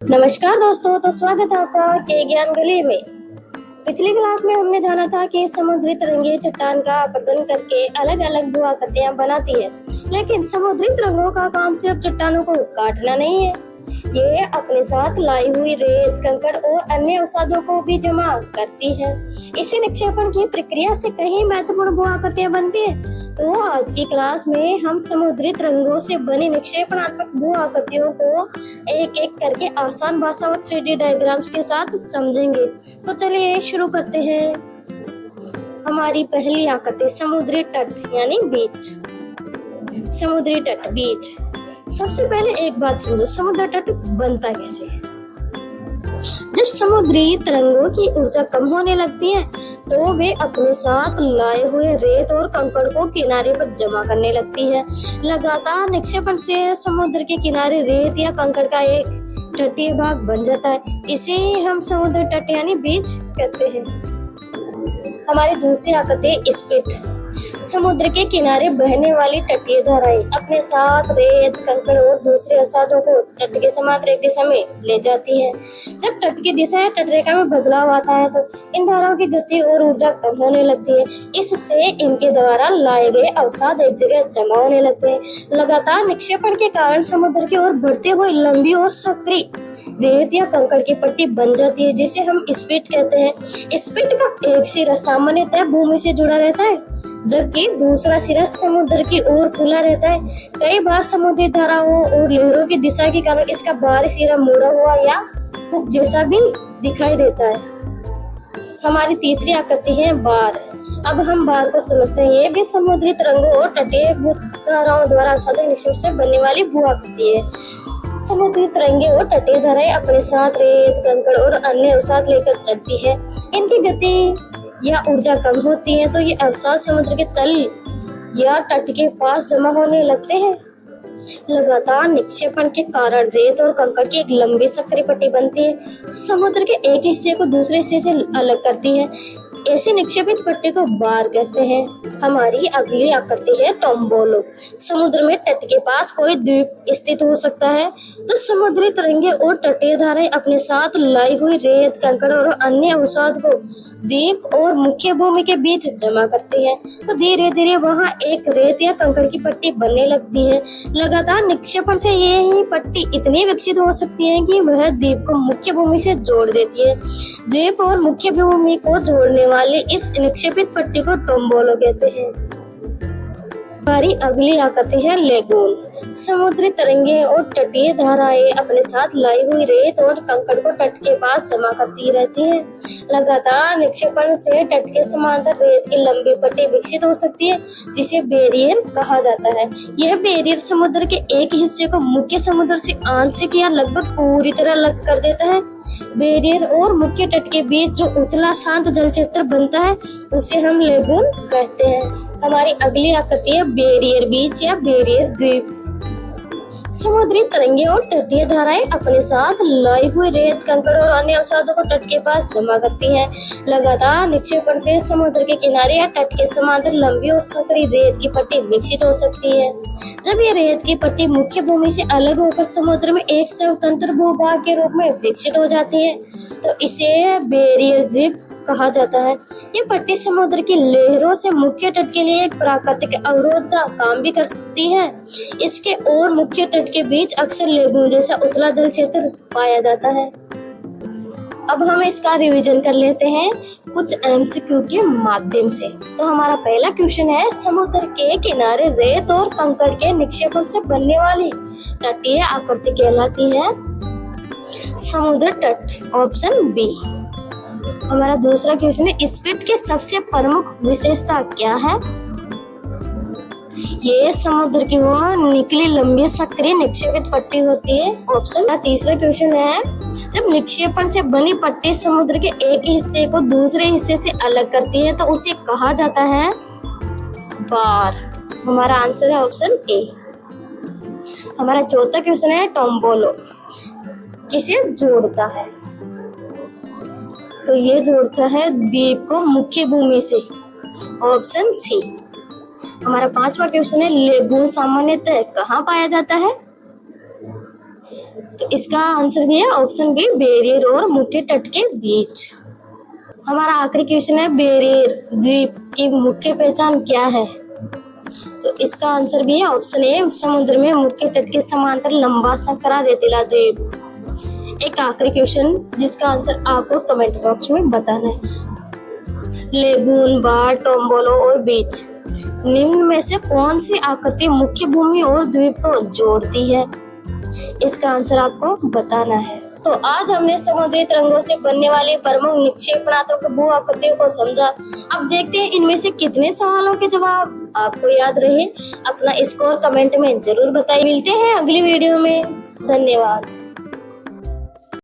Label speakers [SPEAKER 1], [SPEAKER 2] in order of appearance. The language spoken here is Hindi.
[SPEAKER 1] नमस्कार दोस्तों, तो स्वागत है आपका के ज्ञान गली में। पिछली क्लास में हमने जाना था कि समुद्री तरंगे चट्टान का अपरदन करके अलग अलग भू आकृतियां बनाती है, लेकिन समुद्री तरंगों का काम सिर्फ चट्टानों को काटना नहीं है, ये अपने साथ लाई हुई रेत, कंकड़ और अन्य अवसादों को भी जमा करती है। इसी निक्षेपण की प्रक्रिया से कई महत्वपूर्ण भू आकृतियां बनती है। तो आज की क्लास में हम समुद्री तरंगों से बनी निक्षेपणात्मक भू आकृतियों को एक एक करके आसान भाषा और 3D डायग्राम्स के साथ समझेंगे। तो चलिए शुरू करते हैं। हमारी पहली आकृति समुद्री तट यानी बीच। समुद्री तट बीच। सबसे पहले एक बात समझो, समुद्र तट बनता कैसे है। जब समुद्री तरंगों की ऊर्जा कम होने लगती है तो वे अपने साथ लाए हुए रेत और कंकड़ को किनारे पर जमा करने लगती है। लगातार निक्षेपण से समुद्र के किनारे रेत या कंकड़ का एक तटीय भाग बन जाता है। इसे हम समुद्र तट यानी बीच कहते हैं। हमारी दूसरी आकृति स्पिट। समुद्र के किनारे बहने वाली तटीय धाराएं अपने साथ रेत, कंकड़ और दूसरे अवसादों को तट के समांतर एक दिशा में ले जाती है। जब तट की दिशा या तटरेखा में बदलाव आता है तो इन धाराओं की गति और ऊर्जा कम होने लगती है। इससे इनके द्वारा लाए गए अवसाद एक जगह जमा होने लगते हैं। लगातार निक्षेपण के कारण समुद्र की ओर बढ़ते हुए लंबी और सक्रिय रेत या कंकड़ की पट्टी बन जाती है, जिसे हम स्पिट कहते हैं। स्पिट का एक सिरा सामान्यतः भूमि से जुड़ा रहता है, जबकि दूसरा सिरा समुद्र की ओर खुला रहता है। कई बार समुद्री धाराओं और लहरों की दिशा के कारण इसका बाहरी सिरा मुड़ा हुआ या हुक जैसा भी दिखाई देता है। हमारी तीसरी आकृति है बार। अब हम बार को समझते हैं। ये भी समुद्री तरंगों और तटीय धाराओं द्वारा अवसादी निक्षेप से बनने वाली भू आकृति है। समुद्री तरंगे और तटीय धाराएं अपने साथ रेत, कंकड़ और अन्य अवसाद लेकर चलती है। इनकी गति या ऊर्जा कम होती है तो ये अवसाद समुद्र के तल या तट के पास जमा होने लगते हैं। लगातार निक्षेपण के कारण रेत और कंकड़ की एक लंबी सक्रिय पट्टी बनती है, समुद्र के एक हिस्से को दूसरे हिस्से से अलग करती है। ऐसी निक्षेपित पट्टी को बार कहते हैं। हमारी अगली आकृति है टोम्बोलो। समुद्र में तट के पास कोई द्वीप स्थित हो सकता है तो समुद्री तरंगे और तटीय धाराएं अपने साथ लाई हुई रेत, कंकड़ और अन्य अवसाद को द्वीप और मुख्य भूमि के बीच जमा करती है। तो धीरे धीरे वहां एक रेत या कंकड़ की पट्टी बनने लगती है। लगातार निक्षेपण से यही पट्टी इतनी विकसित हो सकती है कि वह द्वीप को मुख्य भूमि से जोड़ देती है। द्वीप और मुख्य भूमि को जोड़ने वाले इस निक्षेपित पट्टी को टोम्बोलो कहते हैं। हमारी अगली आकृति है लेगून। समुद्री तरंगे और तटीय धाराएं अपने साथ लाई हुई रेत और कंकड़ को तट के पास जमा करती रहती हैं। लगातार निक्षेपण से तट के समांतर रेत की लंबी पट्टी विकसित हो सकती है, जिसे बैरियर कहा जाता है। यह बैरियर समुद्र के एक हिस्से को मुख्य समुद्र से आंशिक या लगभग पूरी तरह अलग कर देता है। बैरियर और मुख्य तट के बीच जो उथला शांत जल क्षेत्र बनता है उसे हम लेगून कहते हैं। हमारी अगली आकृति है बैरियर बीच या बैरियर द्वीप। समुद्री तरंगे और तटीय धाराएं अपने साथ लाई हुई रेत, कंकड़ और अन्य अवसादों को तट के पास जमा करती हैं। लगातार निक्षेपण से समुद्र के किनारे या तट के समांतर लंबी और सक्रिय रेत की पट्टी विकसित हो सकती है। जब ये रेत की पट्टी मुख्य भूमि से अलग होकर समुद्र में एक स्वतंत्र भूभाग के रूप में विकसित हो जाती है तो इसे बैरियर द्वीप कहा जाता है। ये पट्टी समुद्र की लहरों से मुख्य तट के लिए एक प्राकृतिक अवरोध का काम भी कर सकती है। इसके और मुख्य तट के बीच अक्सर लेगून जैसा उथला जल क्षेत्र पाया जाता है। अब हम इसका रिवीजन कर लेते हैं कुछ MCQ के माध्यम से। तो हमारा पहला क्वेश्चन है, समुद्र के किनारे रेत और कंकड़ के निक्षेपण से बनने वाली तटीय आकृति कहलाती है समुद्र तट। Option B. हमारा दूसरा क्वेश्चन है, स्पिट के सबसे प्रमुख विशेषता क्या है। ये समुद्र की ओर निकली लंबी सक्रिय निक्षेपित पट्टी होती है। ऑप्शन। तीसरा क्वेश्चन है, जब निक्षेपण से बनी पट्टी समुद्र के एक हिस्से को दूसरे हिस्से से अलग करती है तो उसे कहा जाता है बार। हमारा आंसर है ऑप्शन ए। हमारा चौथा क्वेश्चन है, टोम्बोलो किसे जोड़ता है। तो ये जोड़ता है द्वीप को मुख्य भूमि से। Option C. हमारा पांचवा क्वेश्चन है, लेगून सामान्यतः कहाँ पाया जाता है। तो इसका आंसर भी है ऑप्शन बी, बैरियर और मुख्य तट के बीच। हमारा आखिरी क्वेश्चन है, बैरियर द्वीप की मुख्य पहचान क्या है? तो इसका आंसर भी है ऑप्शन ए, समुद्र में मुख्य तट के समांतर लंबा संकरा रेतीला द्वीप। एक आखिरी क्वेश्चन जिसका आंसर आपको कमेंट बॉक्स में बताना है। लेगून, बार, टोम्बोलो और बीच, निम्न में से कौन सी आकृति मुख्य भूमि और द्वीप को जोड़ती है? इसका आंसर आपको बताना है। तो आज हमने समुद्री तरंगों से बनने वाली प्रमुख निक्षेपणात्मक भू आकृतियों को समझा। अब देखते हैं इनमें से कितने सवालों के जवाब आपको याद रहे। अपना स्कोर कमेंट में जरूर बताइए। मिलते हैं अगली वीडियो में। धन्यवाद।